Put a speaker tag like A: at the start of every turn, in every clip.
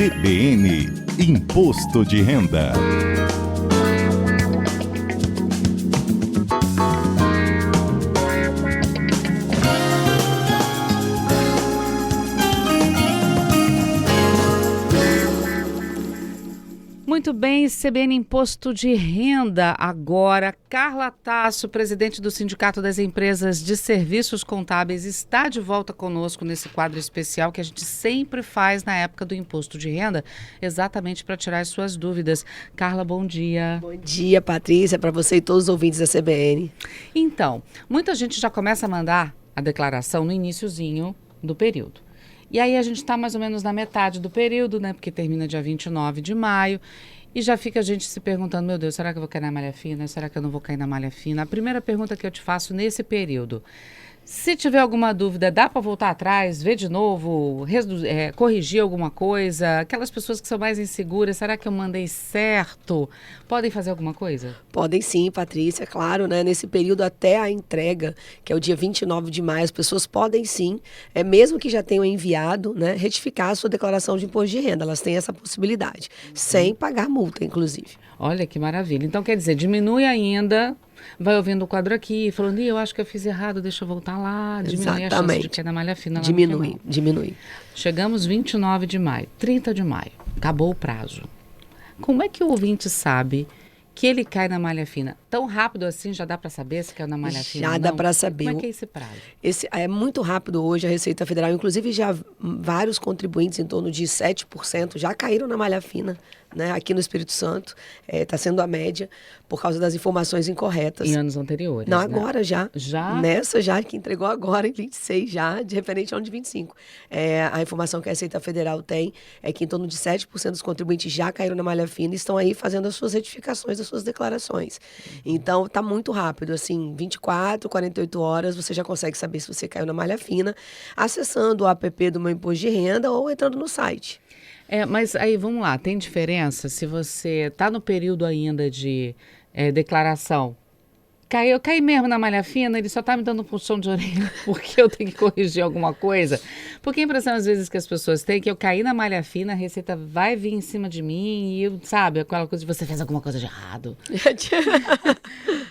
A: CBN Imposto de Renda.
B: Muito bem, CBN Imposto de Renda. Agora, Carla Tasso, presidente do Sindicato das Empresas de Serviços Contábeis, está de volta conosco nesse quadro especial que a gente sempre faz na época do Imposto de Renda, exatamente para tirar as suas dúvidas. Carla, bom dia.
C: Bom dia, Patrícia, para você e todos os ouvintes da CBN.
B: Então, muita gente já começa a mandar a declaração no iniciozinho do período. E aí a gente está mais ou menos na metade do período, né? Porque termina dia 29 de maio. E já fica a gente se perguntando, meu Deus, será que eu vou cair na malha fina? Será que eu não vou cair na malha fina? A primeira pergunta que eu te faço nesse período: se tiver alguma dúvida, dá para voltar atrás, ver de novo, corrigir alguma coisa? Aquelas pessoas que são mais inseguras, será que eu mandei certo? Podem fazer alguma coisa?
C: Podem sim, Patrícia, claro, né? Nesse período até a entrega, que é o dia 29 de maio, as pessoas podem sim, mesmo que já tenham enviado, né, retificar a sua declaração de imposto de renda. Elas têm essa possibilidade, sem pagar multa, inclusive.
B: Olha que maravilha. Então, quer dizer, diminui ainda, vai ouvindo o quadro aqui, falando, eu acho que eu fiz errado, deixa eu voltar lá, diminui a chance de cair na malha fina lá no final.
C: Diminui.
B: Chegamos 29 de maio, 30 de maio, acabou o prazo. Como é que o ouvinte sabe que ele cai na malha fina? Tão rápido assim já dá para saber se caiu na malha fina?
C: Já dá para saber.
B: Como é que é esse prazo?
C: É muito rápido hoje a Receita Federal, inclusive já vários contribuintes, em torno de 7%, já caíram na malha fina, né? Aqui no Espírito Santo, está sendo a média, por causa das informações incorretas.
B: Em anos anteriores,
C: não,
B: né?
C: Agora já.
B: Já?
C: Nessa já, que entregou agora, em 26 já, de referente ao ano de 25. A informação que a Receita Federal tem é que em torno de 7% dos contribuintes já caíram na malha fina e estão aí fazendo as suas retificações das suas declarações. Então, está muito rápido, assim, 24, 48 horas, você já consegue saber se você caiu na malha fina, acessando o app do Meu Imposto de Renda ou entrando no site.
B: Mas aí, vamos lá, tem diferença se você está no período ainda de declaração? Eu caí mesmo na malha fina, ele só está me dando um puxão de orelha porque eu tenho que corrigir alguma coisa. Porque a impressão, às vezes, que as pessoas têm é que eu caí na malha fina, a Receita vai vir em cima de mim e, sabe, aquela coisa de você fez alguma coisa de errado.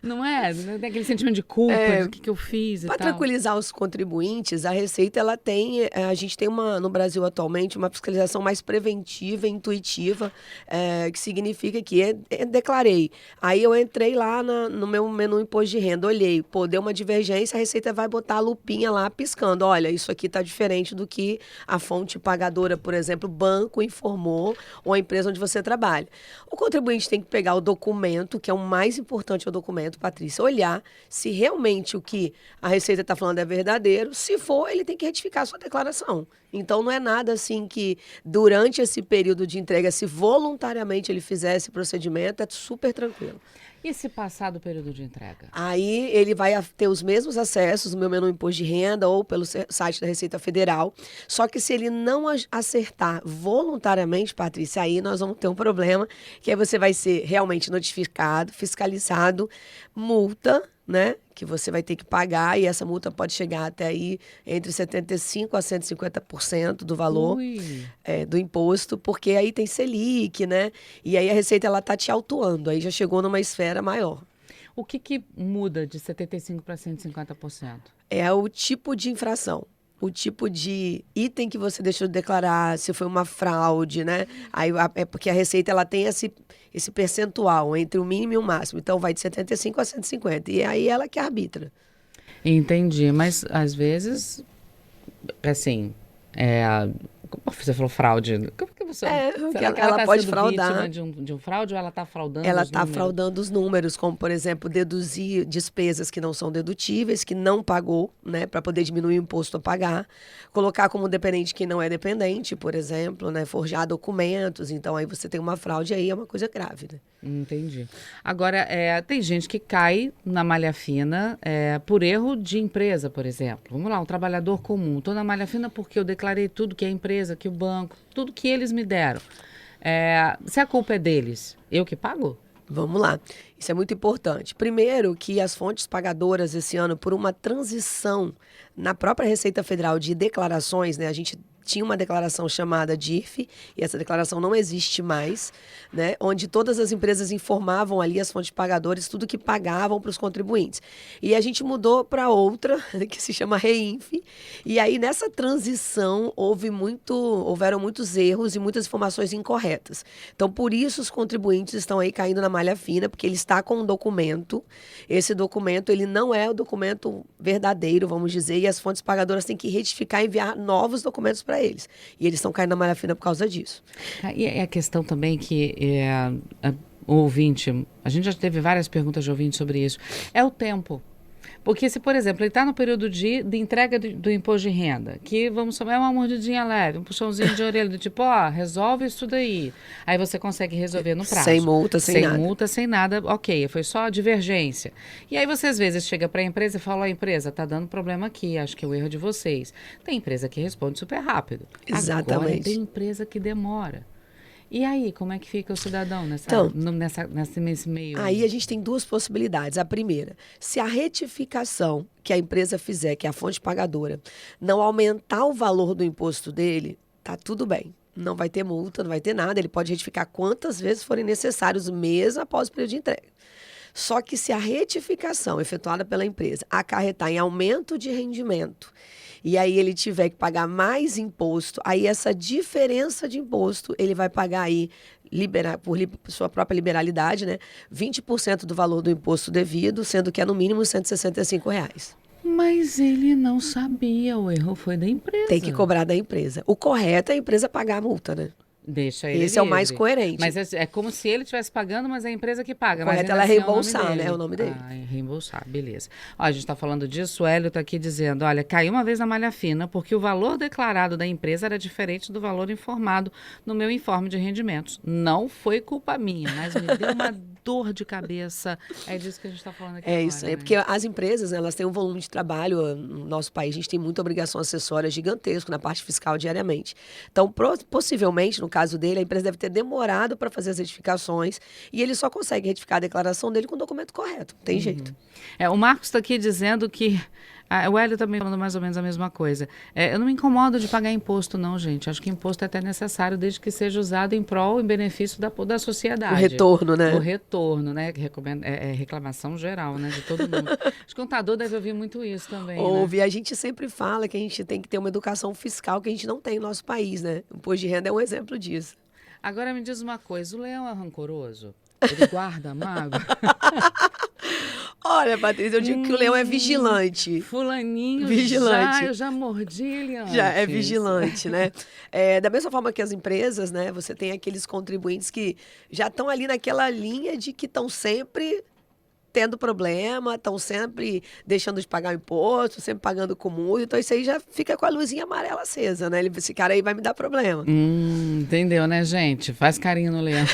B: Não é? Tem aquele sentimento de culpa, de o que eu fiz e tal.
C: Para tranquilizar os contribuintes, a Receita, ela tem, a gente tem no Brasil atualmente, uma fiscalização mais preventiva e intuitiva, que significa que declarei. Aí eu entrei lá no meu menu imposto de renda, olhei, deu uma divergência, a Receita vai botar a lupinha lá piscando. Olha, isso aqui está diferente do que a fonte pagadora, por exemplo, o banco informou ou a empresa onde você trabalha. O contribuinte tem que pegar o documento, que é o mais importante, o documento, Patrícia, olhar se realmente o que a Receita está falando é verdadeiro. Se for, ele tem que retificar a sua declaração. Então, não é nada assim que durante esse período de entrega, se voluntariamente ele fizer esse procedimento, é super tranquilo.
B: E se passar do período de entrega?
C: Aí ele vai ter os mesmos acessos no meu menu Imposto de Renda ou pelo site da Receita Federal. Só que se ele não acertar voluntariamente, Patrícia, aí nós vamos ter um problema, que aí você vai ser realmente notificado, fiscalizado, multa, né? Que você vai ter que pagar, e essa multa pode chegar até aí entre 75% a 150% do valor do imposto, porque aí tem Selic, né? E aí a Receita, ela tá te autuando, aí já chegou numa esfera maior.
B: O que muda de 75% para 150%?
C: É o tipo de infração. O tipo de item que você deixou de declarar, se foi uma fraude, né? Aí é porque a Receita, ela tem esse percentual entre o mínimo e o máximo. Então, vai de 75 a 150. E aí ela que arbitra.
B: Entendi. Mas, às vezes, assim, você falou fraude. Como que você...
C: ela pode fraudar.
B: De um fraude ou ela está fraudando os números?
C: Ela está fraudando os números, como, por exemplo, deduzir despesas que não são dedutíveis, que não pagou, né, para poder diminuir o imposto a pagar. Colocar como dependente quem não é dependente, por exemplo, né, forjar documentos. Então, aí você tem uma fraude, aí é uma coisa grave, né?
B: Entendi. Agora, tem gente que cai na malha fina por erro de empresa, por exemplo. Vamos lá, um trabalhador comum. Estou na malha fina porque eu declarei tudo que a empresa, que o banco, tudo que eles me deram. Se a culpa é deles, eu que pago?
C: Vamos lá. Isso é muito importante. Primeiro, que as fontes pagadoras esse ano, por uma transição na própria Receita Federal de declarações, né, a gente tinha uma declaração chamada DIRF, e essa declaração não existe mais, né? Onde todas as empresas informavam ali as fontes pagadoras, tudo que pagavam para os contribuintes. E a gente mudou para outra, que se chama REINF, e aí nessa transição houveram muitos erros e muitas informações incorretas. Então, por isso os contribuintes estão aí caindo na malha fina, porque ele está com um documento, esse documento ele não é o documento verdadeiro, vamos dizer, e as fontes pagadoras têm que retificar e enviar novos documentos para eles. E eles estão caindo na malha fina por causa disso.
B: E a questão também que o ouvinte, a gente já teve várias perguntas de ouvinte sobre isso, é o tempo. Porque se, por exemplo, ele está no período de entrega do imposto de renda, que, vamos chamar, é uma mordidinha leve, um puxãozinho de orelha, do tipo, resolve isso daí. Aí você consegue resolver no prazo.
C: Sem multa, sem nada.
B: Sem multa, sem nada, ok, foi só divergência. E aí você, às vezes, chega para a empresa e fala, empresa, tá dando problema aqui, acho que é o erro de vocês. Tem empresa que responde super rápido.
C: Exatamente.
B: Agora tem empresa que demora. E aí, como é que fica o cidadão nesse meio?
C: Aí a gente tem duas possibilidades. A primeira, se a retificação que a empresa fizer, que é a fonte pagadora, não aumentar o valor do imposto dele, tá tudo bem. Não vai ter multa, não vai ter nada. Ele pode retificar quantas vezes forem necessários, mesmo após o período de entrega. Só que se a retificação efetuada pela empresa acarretar em aumento de rendimento, e aí ele tiver que pagar mais imposto, aí essa diferença de imposto ele vai pagar aí, por sua própria liberalidade, né, 20% do valor do imposto devido, sendo que é no mínimo R$165.
B: Mas ele não sabia, o erro foi da empresa.
C: Tem que cobrar da empresa. O correto é a empresa pagar a multa, né?
B: Deixa ele
C: Esse é o mais coerente.
B: Mas é como se ele estivesse pagando, mas é a empresa que paga.
C: Correto, ela reembolsar, né? É o nome dele.
B: Reembolsar, beleza. Ó, a gente está falando disso, o Hélio está aqui dizendo, olha, caiu uma vez na malha fina porque o valor declarado da empresa era diferente do valor informado no meu informe de rendimentos. Não foi culpa minha, mas me deu uma dor de cabeça. É disso que a gente está falando aqui agora,
C: isso,
B: né?
C: Porque as empresas, elas têm um volume de trabalho, no nosso país, a gente tem muita obrigação acessória gigantesco na parte fiscal diariamente. Então, possivelmente, no caso dele, a empresa deve ter demorado para fazer as retificações e ele só consegue retificar a declaração dele com o documento correto. Não tem jeito.
B: O Marcos está aqui dizendo que o Hélio também falando mais ou menos a mesma coisa. Eu não me incomodo de pagar imposto, não, gente. Acho que imposto é até necessário, desde que seja usado em prol e benefício da sociedade.
C: O retorno, né?
B: O retorno, né? Que é reclamação geral, né? De todo mundo. Acho que o contador deve ouvir muito isso também.
C: Ouve.
B: Né?
C: A gente sempre fala que a gente tem que ter uma educação fiscal que a gente não tem no nosso país, né? O imposto de renda é um exemplo disso.
B: Agora me diz uma coisa, o leão é rancoroso? Ele guarda mágoa?
C: Olha, Patrícia, eu digo que o leão é vigilante.
B: Fulaninho,
C: vigilante.
B: Eu já mordi ele antes.
C: Já é vigilante, né? Da mesma forma que as empresas, né? Você tem aqueles contribuintes que já estão ali naquela linha de que estão sempre tendo problema, estão sempre deixando de pagar o imposto, sempre pagando com multa. Então, isso aí já fica com a luzinha amarela acesa, né? Esse cara aí vai me dar problema.
B: Entendeu, né, gente? Faz carinho no leão.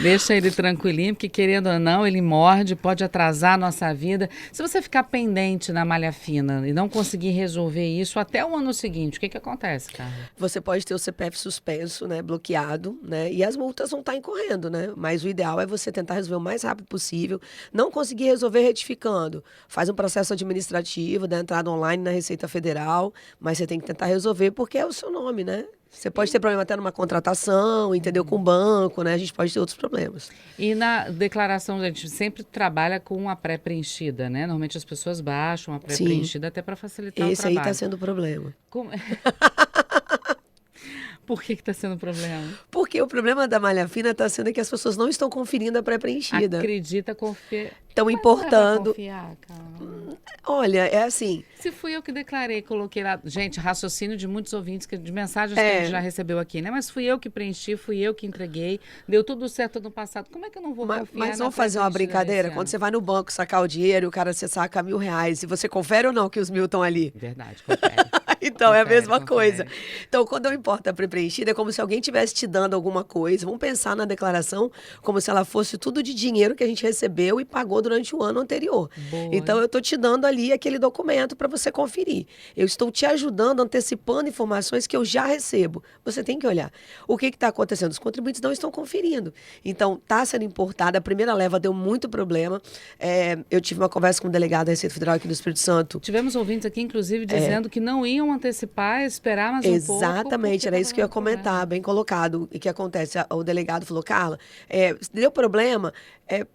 B: Deixa ele tranquilinho, porque querendo ou não, ele morde, pode atrasar a nossa vida. Se você ficar pendente na malha fina e não conseguir resolver isso até o ano seguinte, o que acontece, Carla?
C: Você pode ter o CPF suspenso, né, bloqueado, né, e as multas vão estar incorrendo, né? Mas o ideal é você tentar resolver o mais rápido possível. Não conseguir resolver retificando, faz um processo administrativo, da entrada online na Receita Federal, mas você tem que tentar resolver porque é o seu nome, né? Você pode ter problema até numa contratação, entendeu? Com o banco, né? A gente pode ter outros problemas.
B: E na declaração, a gente sempre trabalha com a pré-preenchida, né? Normalmente as pessoas baixam a pré-preenchida até para facilitar o trabalho.
C: Esse aí está sendo o problema.
B: Por que está sendo problema?
C: Porque o problema da malha fina está sendo que as pessoas não estão conferindo a pré-preenchida.
B: Acredita, confia.
C: Estão importando.
B: Confiar, cara.
C: Olha, é assim.
B: Se fui eu que declarei, coloquei lá. Gente, raciocínio de muitos ouvintes, de mensagens que a gente já recebeu aqui, né? Mas fui eu que preenchi, fui eu que entreguei. Deu tudo certo no passado. Como é que eu não vou confiar?
C: Mas vamos fazer uma brincadeira? Quando você vai no banco sacar o dinheiro, o cara você saca R$1.000. E você confere ou não que os 1.000 estão ali?
B: Verdade, confere.
C: Então, confere, é a mesma coisa. Então, quando eu importo a pré-preenchida, é como se alguém estivesse te dando alguma coisa. Vamos pensar na declaração como se ela fosse tudo de dinheiro que a gente recebeu e pagou durante o ano anterior.
B: Boa.
C: Então, eu estou te dando ali aquele documento para você conferir. Eu estou te ajudando, antecipando informações que eu já recebo. Você tem que olhar. O que está acontecendo? Os contribuintes não estão conferindo. Então, está sendo importada. A primeira leva deu muito problema. Eu tive uma conversa com o delegado da Receita Federal aqui do Espírito Santo.
B: Tivemos ouvintes aqui, inclusive, dizendo que não iam antecipar, esperar mais um pouco.
C: Exatamente, era isso que eu ia comentar, bem colocado. E que acontece? O delegado falou, Carla, deu problema,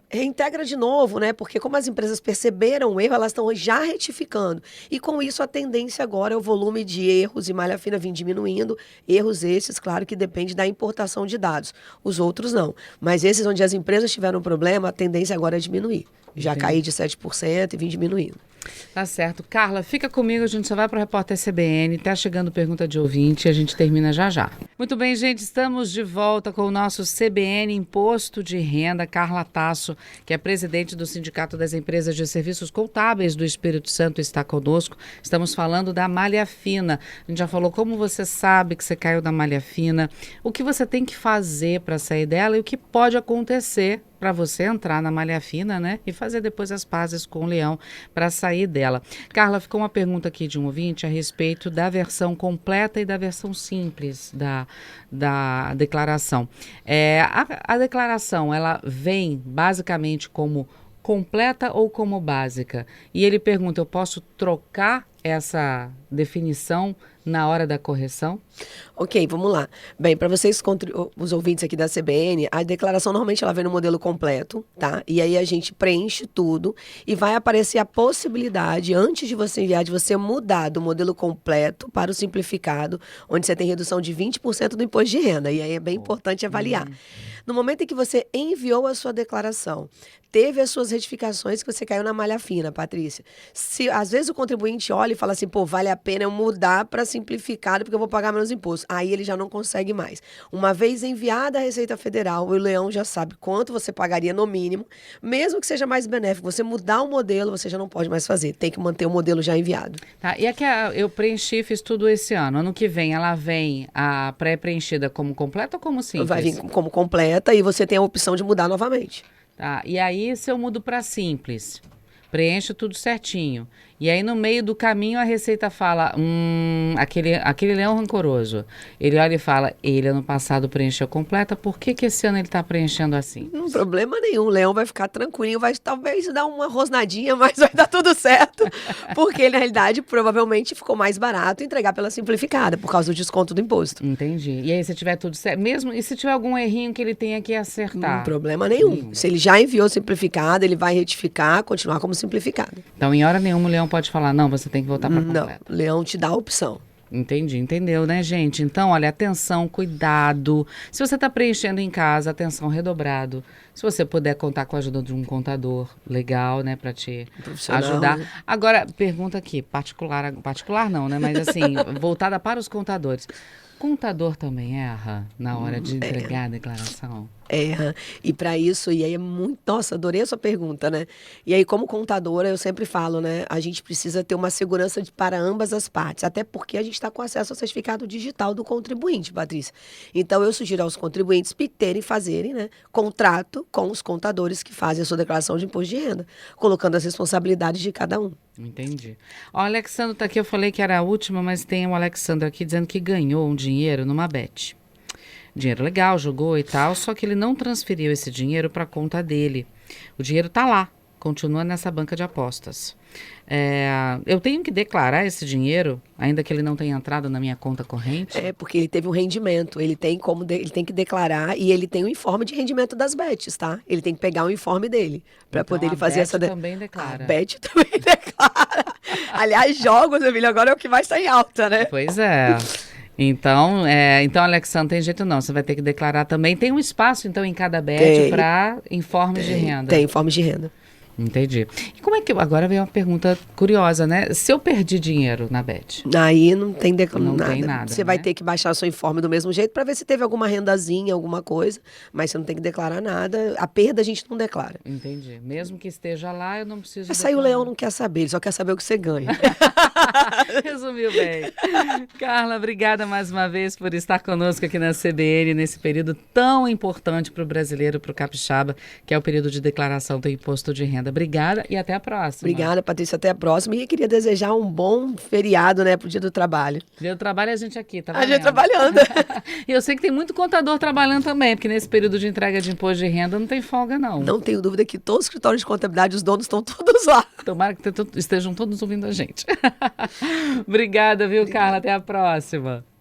C: reintegra de novo, né? Porque como as empresas perceberam o erro, elas estão já retificando. E com isso, a tendência agora é o volume de erros e malha fina vir diminuindo. Erros esses, claro, que depende da importação de dados. Os outros não. Mas esses onde as empresas tiveram problema, a tendência agora é diminuir. Já cair de 7% e vir diminuindo.
B: Tá certo. Carla, fica comigo, a gente só vai para o Repórter CBN. Tá chegando pergunta de ouvinte e a gente termina já já. Muito bem, gente, estamos de volta com o nosso CBN Imposto de Renda. Carla Tasso, que é presidente do Sindicato das Empresas de Serviços Contábeis do Espírito Santo, está conosco. Estamos falando da malha fina. A gente já falou como você sabe que você caiu da malha fina, o que você tem que fazer para sair dela e o que pode acontecer para você entrar na malha fina, né? E fazer depois as pazes com o leão para sair dela. Carla, ficou uma pergunta aqui de um ouvinte a respeito da versão completa e da versão simples da declaração. A declaração, ela vem basicamente como completa ou como básica? E ele pergunta, eu posso trocar essa definição na hora da correção?
C: Ok, vamos lá. Bem, para vocês, os ouvintes aqui da CBN, a declaração normalmente ela vem no modelo completo, tá? E aí a gente preenche tudo e vai aparecer a possibilidade, antes de você enviar, de você mudar do modelo completo para o simplificado, onde você tem redução de 20% do imposto de renda. E aí é bem importante avaliar. No momento em que você enviou a sua declaração, teve as suas retificações que você caiu na malha fina, Patrícia. Se às vezes o contribuinte olha e fala assim, pô, vale a pena eu mudar para simplificado porque eu vou pagar menos imposto. Aí ele já não consegue mais. Uma vez enviada a Receita Federal, o leão já sabe quanto você pagaria no mínimo, mesmo que seja mais benéfico. Você mudar o modelo, você já não pode mais fazer. Tem que manter o modelo já enviado.
B: Tá, e aqui eu preenchi, fiz tudo esse ano. Ano que vem, ela vem a pré-preenchida como completa ou como simples?
C: Vai vir como completa e você tem a opção de mudar novamente.
B: Tá, e aí se eu mudo para simples, preencho tudo certinho. E aí no meio do caminho a Receita fala, aquele leão rancoroso. Ele olha e fala, ele ano passado preencheu completa, por que esse ano ele está preenchendo assim?
C: Não problema nenhum, o leão vai ficar tranquilinho, vai talvez dar uma rosnadinha, mas vai dar tudo certo. Porque na realidade provavelmente ficou mais barato entregar pela simplificada, por causa do desconto do imposto.
B: Entendi. E aí se tiver tudo certo, mesmo, e se tiver algum errinho que ele tenha que acertar?
C: Não problema nenhum. Se ele já enviou simplificada, ele vai retificar, continuar como simplificado.
B: Então em hora nenhuma o leão pode falar, não, você tem que voltar para completa.
C: Não, o leão te dá a opção.
B: Entendi, entendeu, né, gente? Então, olha, atenção, cuidado. Se você está preenchendo em casa, atenção, redobrado. Se você puder contar com a ajuda de um contador legal, né, para te ajudar. Agora, pergunta aqui, particular não, né, mas assim, voltada para os contadores. Contador também erra na hora de entregar a declaração?
C: Erra. E para isso, e aí é muito... Nossa, adorei a sua pergunta, né? E aí, como contadora, eu sempre falo, né? A gente precisa ter uma segurança para ambas as partes, até porque a gente está com acesso ao certificado digital do contribuinte, Patrícia. Então, eu sugiro aos contribuintes fazerem, né, contrato com os contadores que fazem a sua declaração de imposto de renda, colocando as responsabilidades de cada um.
B: Entendi. O Alexandre está aqui, eu falei que era a última, mas tem o Alexandre aqui dizendo que ganhou um dinheiro numa bet. Dinheiro legal, jogou e tal, só que ele não transferiu esse dinheiro para a conta dele. O dinheiro está lá, continua nessa banca de apostas. Eu tenho que declarar esse dinheiro, ainda que ele não tenha entrado na minha conta corrente?
C: Porque ele teve um rendimento, ele tem que declarar e ele tem um informe de rendimento das bets, tá? Ele tem que pegar o informe dele para poder ele fazer essa...
B: também declara.
C: A bet também declara. Aliás, jogos, meu filho, agora é o que mais está em alta, né?
B: Pois é. Então, Alexandre, tem jeito não, você vai ter que declarar também. Tem um espaço, então, em cada bet para informes de renda?
C: Tem informes de renda.
B: Entendi. E como é que... Agora vem uma pergunta curiosa, né? Se eu perdi dinheiro na bet?
C: Aí não tem
B: Não tem nada,
C: Você vai ter que baixar o seu informe do mesmo jeito para ver se teve alguma rendazinha, alguma coisa. Mas você não tem que declarar nada. A perda a gente não declara.
B: Entendi. Mesmo que esteja lá, eu não preciso
C: Essa aí o leão não quer saber, ele só quer saber o que você ganha.
B: Resumiu bem. Carla, obrigada mais uma vez por estar conosco aqui na CBN nesse período tão importante para o brasileiro, para o capixaba, que é o período de declaração do imposto de renda. Renda. Obrigada e até a próxima.
C: Obrigada, Patrícia. Até a próxima. E queria desejar um bom feriado, né, pro Dia do Trabalho.
B: Dia do trabalho é a gente aqui, tá
C: A gente
B: valendo.
C: trabalhando.
B: E eu sei que tem muito contador trabalhando também, porque nesse período de entrega de imposto de renda não tem folga, não.
C: Não tenho dúvida que todos os escritórios de contabilidade, os donos estão todos lá.
B: Tomara que estejam todos ouvindo a gente. Obrigada, viu, Carla? Até a próxima.